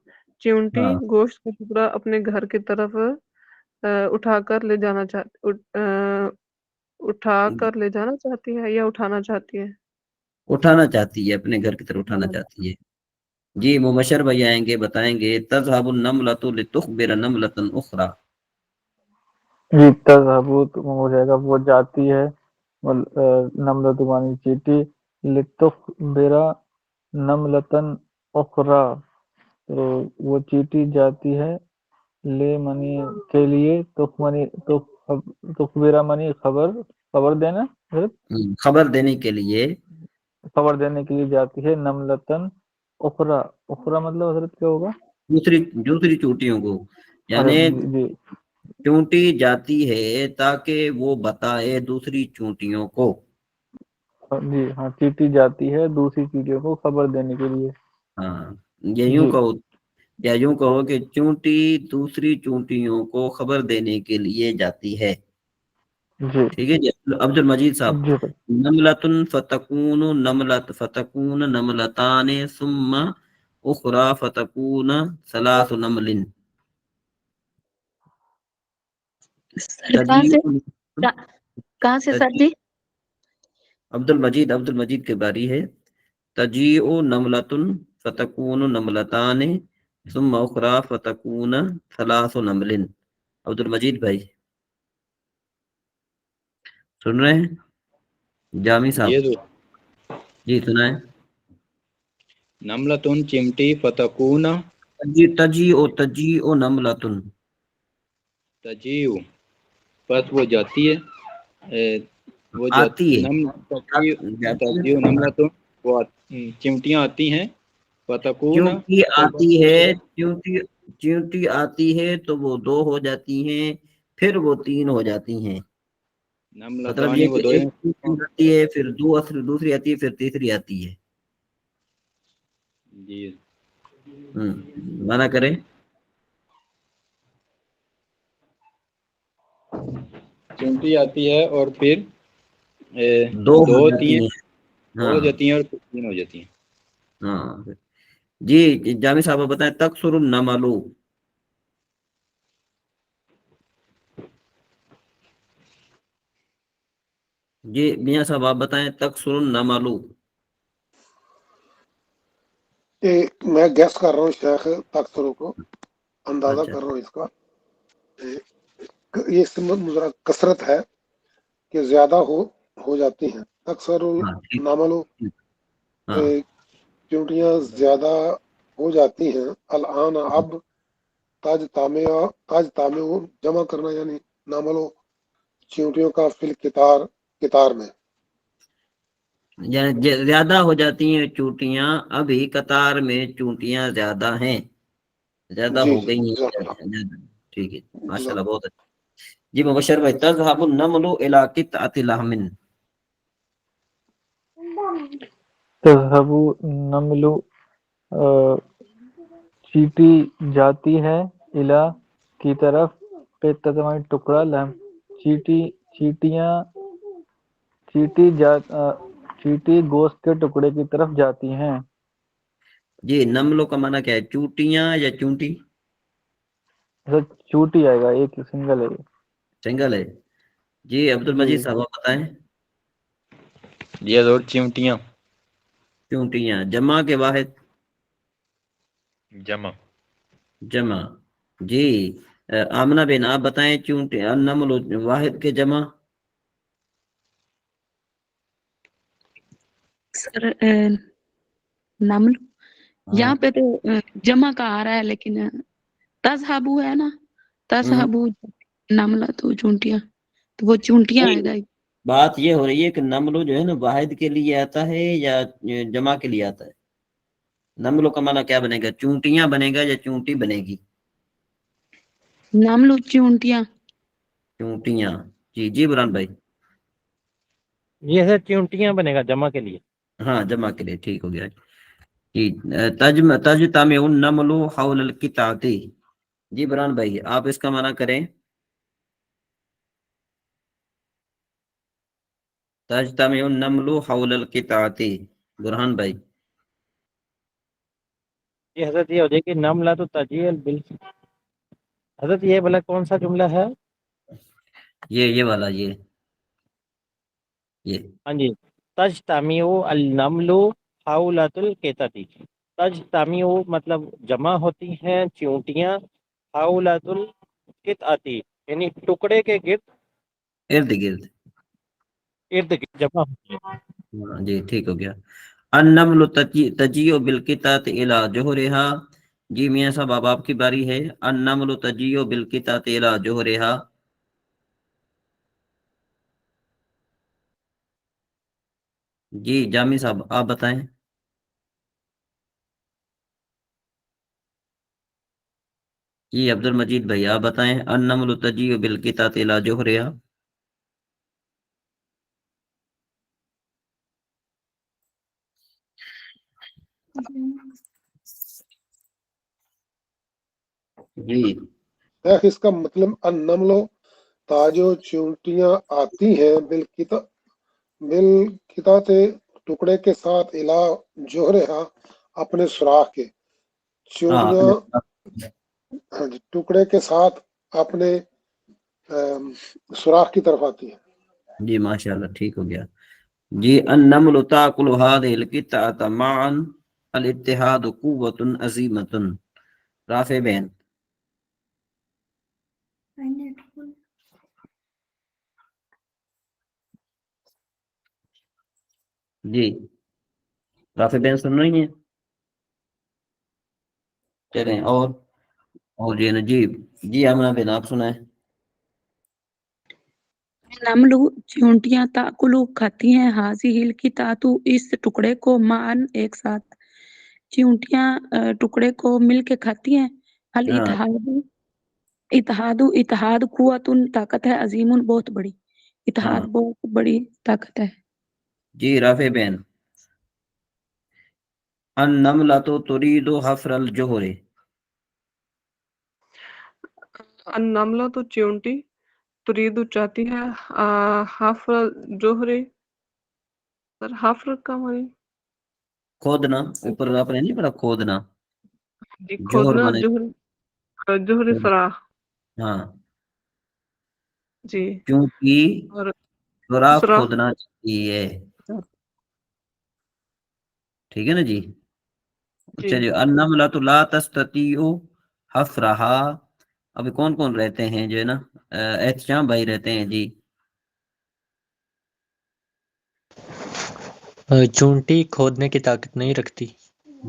چیونٹی ہاں، گوشت کا ٹکڑا اپنے گھر کی طرف اٹھا کر لے جانا چاہتی ہے یا اٹھانا چاہتی ہے. اٹھانا چاہتی ہے، اپنے گھر کی طرف اٹھانا چاہتی ہے. جی مبشر بھائی آئیں گے، بتائیں گے. تذهب النملۃ لتخبر نملۃ اخرى. جی تذہبوت ہو جائے گا، وہ جاتی ہے، نملۃ مانی چیٹی، لتخبرا نملتن اخرى، تو وہ چیٹی جاتی ہے لے منی کے لیے، تخبرا منی خبر دینا، خبر دینے کے لیے. خبر دینے کے لیے جاتی ہے. نملتن اخرى، اخرى مطلب حضرت کیا ہوگا؟ دوسری چوٹیوں کو، اچھا یعنی جی، چونٹی جاتی ہے تاکہ وہ بتائے دوسری چونٹیوں کو. جی ہاں، چیٹی جاتی ہے دوسری چیٹیوں کو خبر دینے کے لیے. ہاں، یہ یوں جی کہو یا یوں کہو کہ چونٹی دوسری چونٹیوں کو خبر دینے کے لیے جاتی ہے. جی ٹھیک ہے جی. عبد المجید صاحب. جی نملۃ فتکون نملتان ثم اخرى فتکون ثلاث نمل. سر کہاں سے سر جی؟ عبد المجید کے باری ہے. تجیء نملۃ فتکون نملتان ثم اخرى فتكون 3 نمل. عبد المجید بھائی سن رہے ہیں؟ جامی جی صاحب حضور. جی سنائیں. نملتن چمٹی فتکون تجی او نملتن. تجیو پس وہ جاتی ہے وہ آتی ہے تجیو نملتن وہ چمٹیاں آتی ہیں فتکون چونٹی آتی ہے چونٹی آتی ہے تو وہ 2 ہو جاتی ہیں پھر وہ 3 ہو جاتی ہیں. مطلب نملتانی یہ وہ کہ دو ایک چونٹی آتی ہے پھر دوسری آتی ہے پھر تیسری آتی ہے. جی منع کریں. چمٹی آتی ہے اور پھر 2 دو ہو ہوتی جاتی ہیں ہیں. دو ہاں ہو جاتی ہیں اور پھر 3 ہو جاتی ہیں. ہاں جی جامع صاحب بتائیں. تکثر النمل. جی میاں صاحب آپ بتائیں. تکثر النمل. میں گیس کر رہا ہوں شیخ تکثروں کو اندازہ اچھا کر رہا ہوں اس کا. یہ اس میں ذرا کثرت ہے کہ زیادہ ہو جاتی ہیں. اکثر ہاں ٹھیک. نامل ہاں چونٹیاں زیادہ ہو جاتی ہیں. الان اب تاج تامع جمع کرنا یعنی ناملو چونٹیوں کا فل کتار میں. یعنی زیادہ ہو جاتی ہیں چونٹیاں. ابھی قطار میں چونٹیاں زیادہ ہیں. زیادہ جی ہو جی گئی ہیں. جزاک اللہ ٹھیک ہے ماشاء جزاک اللہ بہت اچھا. جی مبشر بھائی. تذهب النمل الى قطعة لحم. تذهب النمل چیٹی جاتی ہے الا کی طرف قطعۃ ٹکڑا لحم. چیٹی گوشت کے ٹکڑے کی طرف جاتی ہیں. جی نملوں کا معنی کیا ہے؟ چوٹیاں یا چونٹی؟ چوٹی آئے گا. ایک سنگل ہے. سنگل ہے. جی عبد جی المجید صاحب آپ بتائیں. جی حضور چمٹیاں چونٹیاں. جمع کے واحد؟ جمع جمع. جی آمنہ بن آپ بتائیں. چونٹی النمل واحد کے جمع؟ سر نمل ہاں یہاں پہ تو جمع کا آ رہا ہے لیکن تذہبو ہے نا. تذہبو نملہ تو چونٹیاں تو وہ چونٹیاں آئے گا. بات یہ ہو رہی ہے کہ نملو جو ہے نا واحد کے لیے آتا ہے یا جمع کے لیے آتا ہے؟ نملو کا معنی کیا بنے گا؟ چونٹیاں بنے گا یا چونٹی بنے گی؟ نملو چونٹیاں. چونٹیاں. جی جی بران بھائی. یہ ہے چونٹیاں بنے گا جمع کے لیے. ہاں جمع کے لیے. ٹھیک ہو گیا. جی تجتمع النمل حول القطعۃ. جی بران بھائی آپ اس کا معنی کریں. تجتمع النمل حول القطعۃ. برہان بھائی. یہ حضرت یہ ہو جائے کہ نملہ تو تجیل حضرت یہ بلا کون سا جملہ ہے؟ یہ والا یہ ہاں جی. تجتمع النمل حول القطعۃ. تجتمع مطلب جمع ہوتی ہیں چونٹیاں حول القطعۃ یعنی ٹکڑے کے گرد ارد گرد. ارد گرد جمع ہوتی ہیں. ہاں جی ٹھیک ہو گیا. النمل تجیء بالقطعۃ الی جوہرها. جی میاں صاحب آپ کی باری ہے. النمل تجیء بالقطعۃ الی جوہرها. جی جامی صاحب آپ بتائیں. جی عبد المجید بھائی آپ بتائیں. النمل تجیء بالقطعۃ الی جوہرها. جی شیخ اس کا مطلب النملو تاجو چونٹیاں آتی ہیں بالقطعۃ ٹکڑے کے ساتھ الا جوہرہا اپنے سوراخ کے. چونٹیاں ہاں جی ٹکڑے کے ساتھ اپنے سوراخ کی طرف آتی ہیں. جی ماشاء اللہ ٹھیک ہو گیا. جی النمل تاکل هذه القطعۃ معا الاتحاد قوة عظیمة. رافع بین جی رافع بین سن رہی ہیں؟ چلیں اور جی نجیب جی آمنہ بن آپ سنائیں. نملو چیونٹیاں تاکلو کھاتی ہیں، حاضی ہل کی تاتو اس ٹکڑے کو مان ایک ساتھ. چیونٹیاں ٹکڑے کو مل کے کھاتی ہیں. ہاں اتحاد قوتن طاقت ہے، عظیم بہت بڑی. اتحاد ہاں بہت بڑی طاقت ہے. جی رافع بین النملۃ ترید حفر الجحر. النملہ تو چیونٹی، ترید چاہتی ہے، حفر جوہرے، سر حفر کا مانی کھودنا، اوپر آپ نے نہیں پڑھا کھودنا، جی جوہر کھودنا، مانے جوہری سراخ. ہاں جی کیونکہ اور سوراخ سوراخ. کھودنا چاہیے. ٹھیک ہے نا جی. جی چلیے النملۃ لا تستطیع حفرہا. ابھی کون کون رہتے ہیں جو ہے نا احتشام بھائی رہتے ہیں جی. چونٹی کھودنے کی طاقت نہیں رکھتی.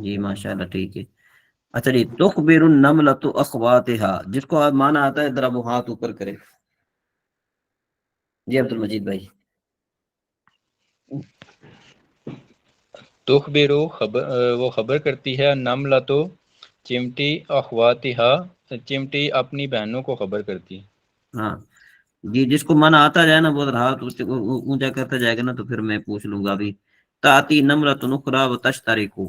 جی ماشاءاللہ ٹھیک ہے. اچھا جی تخبر النملۃ اخواتہا، جس کو آپ مانا آتا ہے ذرا وہ ہاتھ اوپر کرے. جی عبد المجید بھائی. تخبرو وہ خبر کرتی ہے، نملۃ چمٹی، اخواتہا چمٹی اپنی بہنوں کو خبر کرتی. ہاں جی جس کو من آتا جائے نا وہ ہاتھ اونچا کرتا جائے گا نا تو پھر میں پوچھ لوں گا. ابھی تاتی نمرۃ اخری وتشترک.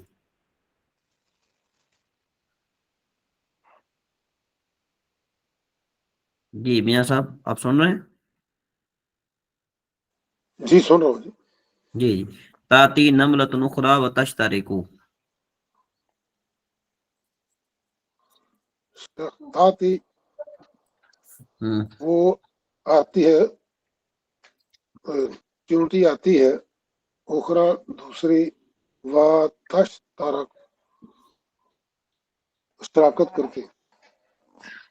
جی میاں صاحب آپ سن رہے ہیں؟ جی سن رہا ہوں جی. جی تاتی نملۃ اخری وتشترک. تاتی وہ آتی ہے، چونٹی آتی ہے، اخرا دوسری، و تش تارک اشتراکت کر کے.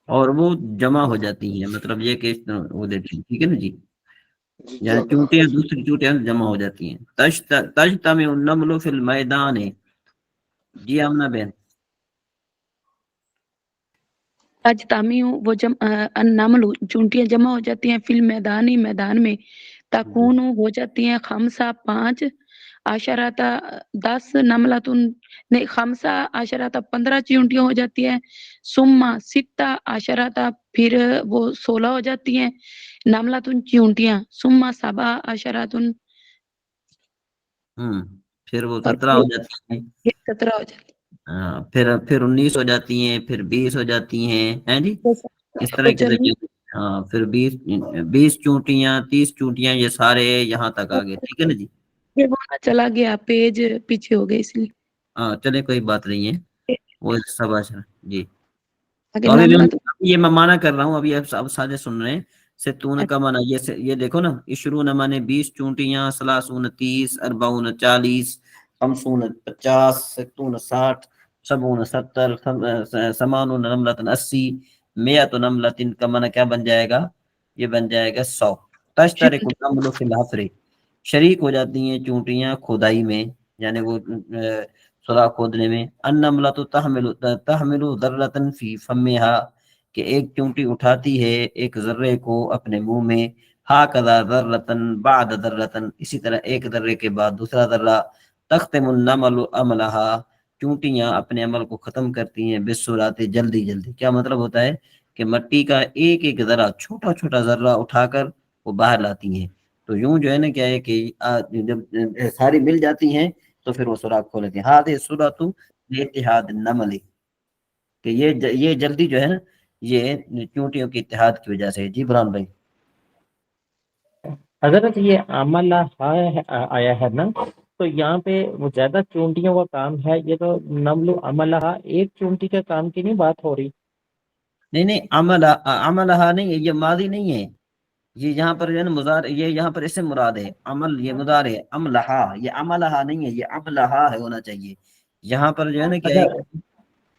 اور وہ جمع ہو جاتی ہیں، مطلب یہ کہ وہ دیتی ہیں. ٹھیک ہے نا جی. جی یعنی جزاک اللہ چونٹیاں خیر. دوسری چونٹیاں جمع ہو جاتی ہیں. تجتمع النمل فی المیدان. جی آمنہ بہن. النمل چونٹیاں جمع ہو جاتی ہیں، فی المیدانی میدان میں. تکون ہو جاتی ہیں، خمسہ 5، عشرۃ 10، نملتن نہیں، خمسہ عشرۃ 15 چیونٹیاں ہو جاتی ہیں. ثم ستہ عشرۃ پھر وہ 16 ہو جاتی ہیں، نملتن چیونٹیاں. ثم سبع عشرۃ پھر وہ اور 17 ہو جاتی ہیں. 17 ہو جاتی پھر 19 ہو جاتی ہیں، پھر 20 ہو جاتی ہیں جی اس طرح وہ کے چل ذریعے. ہاں پھر 20 چونٹیاں، 30 چونٹیاں، یہ سارے یہاں تک آ گئے. ٹھیک ہے نا جی. یہ وہاں چلا گیا، پیج پیچھے ہو گئے اس لیے. ہاں چلے کوئی بات نہیں ہے وہ سب جی. آگے تو ابھی نملہ یہ میں مانا کر رہا ہوں. ابھی اب سارے سن رہے ہیں. ستون کا مانا یہ دیکھو نا، عشرون مانے 20 چونٹیاں، ثلاثون 30، اربعون 40، خمسون 50، ستون 60، سبعون 70، ثمانون نملۃ 80، مئۃ نملۃ کا مانا کیا بن جائے گا؟ یہ بن جائے گا 100. تشترک النمل فی الحفر. شریک ہو جاتی ہیں چونٹیاں کھدائی میں، یعنی وہ سوراخ کھودنے میں. النملۃ تحمل ذرۃ فی فمہا، کہ ایک چونٹی اٹھاتی ہے ایک ذرے کو اپنے منہ میں. ہاکذا ذرۃ بعد ذرۃ، اسی طرح ایک ذرے کے بعد دوسرا ذرہ. تختم النمل عملہا، چونٹیاں اپنے عمل کو ختم کرتی ہیں بالسرعۃ، جلدی جلدی. کیا مطلب ہوتا ہے کہ مٹی کا ایک ایک ذرہ، چھوٹا چھوٹا ذرہ اٹھا کر وہ باہر لاتی ہیں. تو یوں جو ہے نا کیا ہے کہ جب ساری مل جاتی ہیں تو پھر وہ سوراخ کھول لیتے ہیں. ہذہ سورۃ اتحاد النمل، کہ یہ جلدی جو ہے نا یہ چونٹیوں کے اتحاد کی وجہ سے. جی برہان بھائی. حضرت یہ عملہ آیا ہے نا، تو یہاں پہ وہ زیادہ چونٹیوں کا کام ہے. یہ تو نمل عملہ ایک چونٹی کے کام کی نہیں بات ہو رہی. نہیں عملہ نہیں ہے، یہ ماضی نہیں ہے. یہ یہاں پر جو ہے نا مضارع، یہ یہاں پر اسم مراد ہے. عمل یہ مضارع ہے. عملہ، یہ عملہ نہیں ہے، یہ عملہ ہے ہونا چاہیے. یہاں پر جو ہے نا کیا اچھا ہے،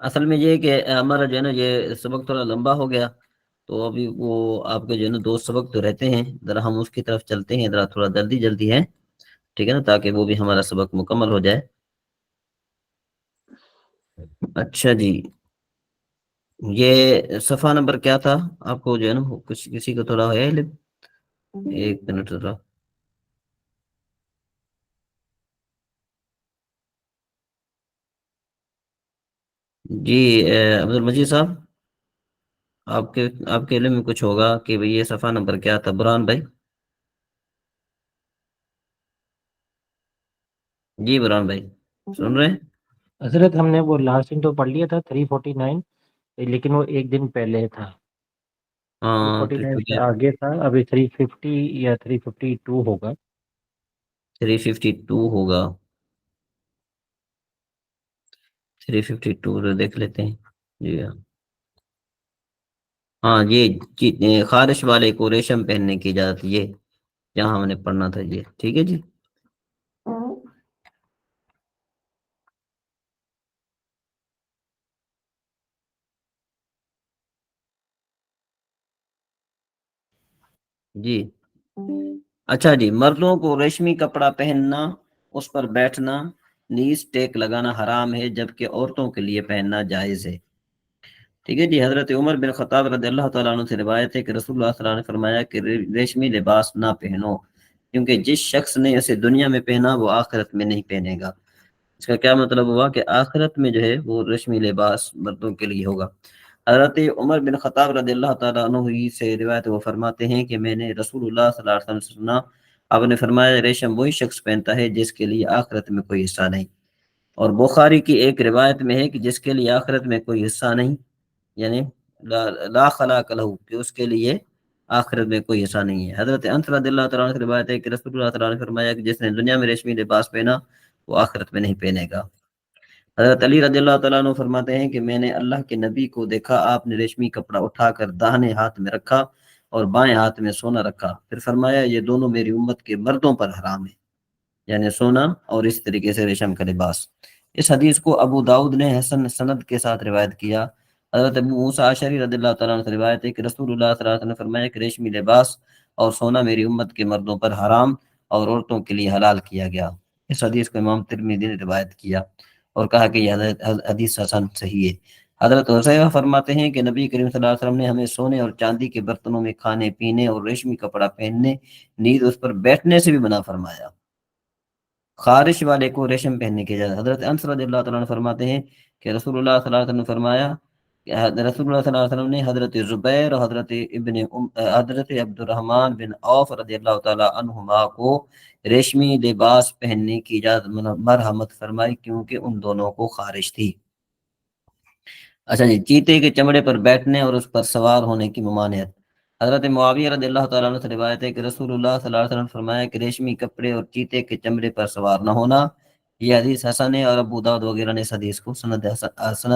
اصل میں یہ ہے کہ ہمارا جو ہے نا یہ سبق تھوڑا لمبا ہو گیا، تو ابھی وہ آپ کے جو ہے نا 2 سبق تو رہتے ہیں، ذرا ہم اس کی طرف چلتے ہیں، ذرا تھوڑا جلدی ہے، ٹھیک ہے نا، تاکہ وہ بھی ہمارا سبق مکمل ہو جائے۔ اچھا جی، یہ صفحہ نمبر کیا تھا آپ کو جو ہے نا کچھ کسی کو تھوڑا ہے علم؟ ایک منٹ ذرا، جی عبد المجید صاحب، آپ کے علم میں کچھ ہوگا کہ بھئی یہ صفحہ نمبر کیا تھا؟ برہان بھائی، جی برہان بھائی سن رہے ہیں؟ حضرت ہم نے وہ لاسٹ دن تو پڑھ لیا تھا 349، لیکن وہ ایک دن پہلے تھا، ہاں 349 سے آگے تھا، ابھی 350 یا 352 ہوگا۔ 352 ہوگا، 352 دیکھ لیتے ہیں، جی ہاں یہ خارش والے کو ریشم پہننے کی اجازت، یہ جہاں ہم نے پڑھنا تھا، یہ ٹھیک ہے جی۔ جی اچھا جی، مردوں کو ریشمی کپڑا پہننا، اس پر بیٹھنا، نیز ٹیک لگانا حرام ہے، جبکہ عورتوں کے لیے پہننا جائز ہے، ٹھیک ہے جی۔ حضرت عمر بن خطاب رضی اللہ تعالیٰ عنہ سے روایت ہے کہ رسول اللہ صلی اللہ علیہ وسلم نے فرمایا کہ ریشمی لباس نہ پہنو، کیونکہ جس شخص نے اسے دنیا میں پہنا وہ آخرت میں نہیں پہنے گا۔ اس کا کیا مطلب ہوا کہ آخرت میں جو ہے وہ ریشمی لباس مردوں کے لیے ہوگا۔ حضرت عمر بن خطاب رضی اللہ تعالیٰ عنہ ہی سے روایت وہ فرماتے ہیں کہ میں نے رسول اللہ صلی اللہ علیہ وسلم سے سنا، آپ نے فرمایا ریشم وہی شخص پہنتا ہے جس کے لیے آخرت میں کوئی حصہ نہیں، اور بخاری کی ایک روایت میں ہے کہ جس کے لیے آخرت میں کوئی حصہ نہیں، یعنی لا خلاق لہو، کہ اس کے لیے آخرت میں کوئی حصہ نہیں ہے۔ حضرت انس رضی اللہ تعالیٰ عنہ سے روایت ہے کہ رسول اللہ تعالیٰ نے فرمایا کہ جس نے دنیا میں ریشمی لباس پہنا وہ آخرت میں نہیں پہنے گا۔ حضرت علی رضی اللہ تعالیٰ عنہ فرماتے ہیں کہ میں نے اللہ کے نبی کو دیکھا، آپ نے ریشمی کپڑا اٹھا کر داہنے ہاتھ میں رکھا اور بائیں ہاتھ میں سونا رکھا، پھر فرمایا یہ دونوں میری امت کے مردوں پر حرام ہے، یعنی سونا اور اس طریقے سے ریشم کا لباس۔ اس حدیث کو ابو داؤد نے حسن سند کے ساتھ روایت کیا۔ حضرت ابو موسیٰ اشعری رضی اللہ تعالیٰ عنہ سے روایت ہے کہ رسول اللہ صلی اللہ علیہ وسلم نے فرمایا کہ ریشمی لباس اور سونا میری امت کے مردوں پر حرام اور عورتوں کے لیے حلال کیا گیا۔ اس حدیث کو امام ترمذی نے روایت کیا اور کہا کہ یہ حدیث حسن صحیح ہے۔ حضرت حذیفہ فرماتے ہیں کہ نبی کریم صلی اللہ علیہ وسلم نے ہمیں سونے اور چاندی کے برتنوں میں کھانے پینے اور ریشمی کپڑا پہننے، نیز اس پر بیٹھنے سے بھی منع فرمایا۔ خارش والے کو ریشم پہننے کی اجازت۔ حضرت انس رضی اللہ تعالیٰ عنہ فرماتے ہیں کہ رسول اللہ صلی اللہ علیہ وسلم نے فرمایا کہ رسول اللہ صلی اللہ علیہ وسلم نے حضرت زبیر اور حضرت عبد الرحمن بن عوف رضی اللہ تعالیٰ عنہما کو ریشمی لباس پہننے کی اجازت مرحمت فرمائی، کیونکہ ان دونوں کو خارش تھی۔ اچھا جی، چیتے کے چمڑے پر بیٹھنے اور اس پر سوار ہونے کی ممانعت۔ حضرت معاویہ رضی اللہ تعالیٰ عنہ سے روایت ہے کہ رسول اللہ صلی اللہ علیہ وسلم نے فرمایا کہ ریشمی کپڑے اور چیتے کے چمڑے پر سوار نہ ہونا۔ یہ حدیث حسن ہے، اور ابو داؤد وغیرہ نے اس حدیث کو سند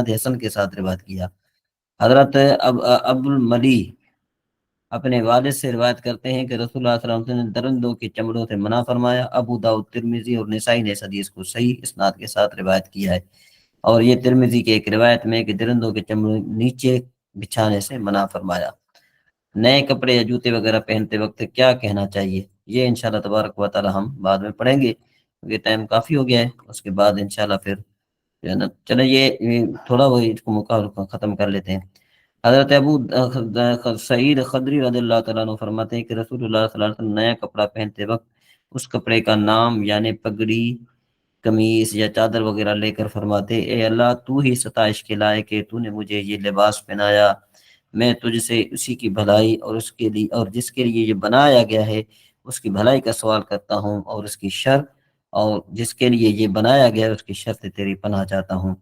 حسن کے ساتھ روایت کیا۔ حضرت ابو الملی اپنے والد سے روایت کرتے ہیں کہ رسول اللہ صلی اللہ علیہ وسلم نے درندوں کے چمڑوں سے منع فرمایا۔ ابو داؤد، ترمذی اور نسائی نے اس حدیث کو صحیح اسناد کے ساتھ روایت کیا ہے، اور یہ ترمذی کے ایک روایت میں کہ درندوں کے چمڑے نیچے بچھانے سے منع فرمایا۔ نئے کپڑے یا جوتے وغیرہ پہنتے وقت کیا کہنا چاہیے، یہ انشاءاللہ تبارک و تعالی ہم بعد میں پڑھیں گے، کیونکہ ٹائم کافی ہو گیا ہے۔ اس کے بعد انشاءاللہ پھر جو ہے نا چلیں یہ تھوڑا وہ اس کو مقابلہ ختم کر لیتے ہیں۔ حضرت ابو سعید خدری رضی اللہ تعالیٰ عنہ فرماتے ہیں کہ رسول اللہ صلی اللہ علیہ وسلم نیا کپڑا پہنتے وقت اس کپڑے کا نام یعنی پگڑی، قمیص یا چادر وغیرہ لے کر فرماتے، اے اللہ تو ہی ستائش کے لائق ہے، تو نے مجھے یہ لباس پہنایا، میں تجھ سے اسی کی بھلائی اور اس کے لیے اور جس کے لیے یہ بنایا گیا ہے اس کی بھلائی کا سوال کرتا ہوں، اور اس کی شر اور جس کے لیے یہ بنایا گیا ہے اس کی شر سے تیری پناہ چاہتا ہوں۔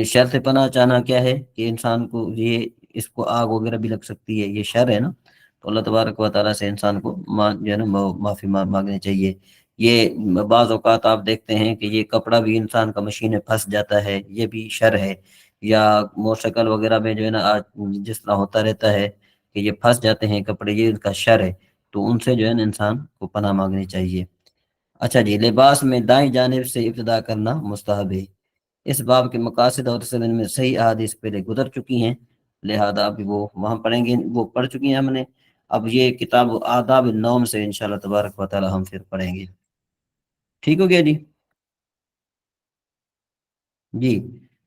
شر سے پناہ چاہنا کیا ہے کہ انسان کو یہ اس کو آگ وغیرہ بھی لگ سکتی ہے، یہ شر ہے نا، تو اللہ تبارک و تعالیٰ سے انسان کو جو ہے نا معافی مانگنی چاہیے۔ یہ بعض اوقات آپ دیکھتے ہیں کہ یہ کپڑا بھی انسان کا مشین میں پھنس جاتا ہے، یہ بھی شر ہے، یا موٹر سائیکل وغیرہ میں جو ہے نا آج جس طرح ہوتا رہتا ہے کہ یہ پھنس جاتے ہیں کپڑے، یہ ان کا شر ہے، تو ان سے جو ہے نا انسان کو پناہ مانگنی چاہیے۔ اچھا جی، لباس میں دائیں جانب سے ابتدا کرنا مستحب ہے۔ اس باب کے مقاصد اور سمجھ میں صحیح احادیث پہلے گزر چکی ہیں، لہذا ابھی وہ وہاں پڑھیں گے، وہ پڑھ چکی ہیں ہم نے۔ اب یہ کتاب آداب النوم سے انشاءاللہ تبارک و تعالی ہم پھر پڑھیں گے۔ ٹھیک ہو گیا جی؟ جی،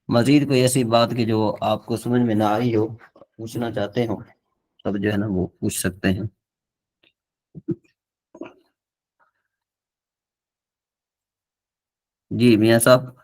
مزید کوئی ایسی بات کہ جو آپ کو سمجھ میں نہ آئی ہو، پوچھنا چاہتے ہو، تب جو ہے نا وہ پوچھ سکتے ہیں۔ جی میاں صاحب۔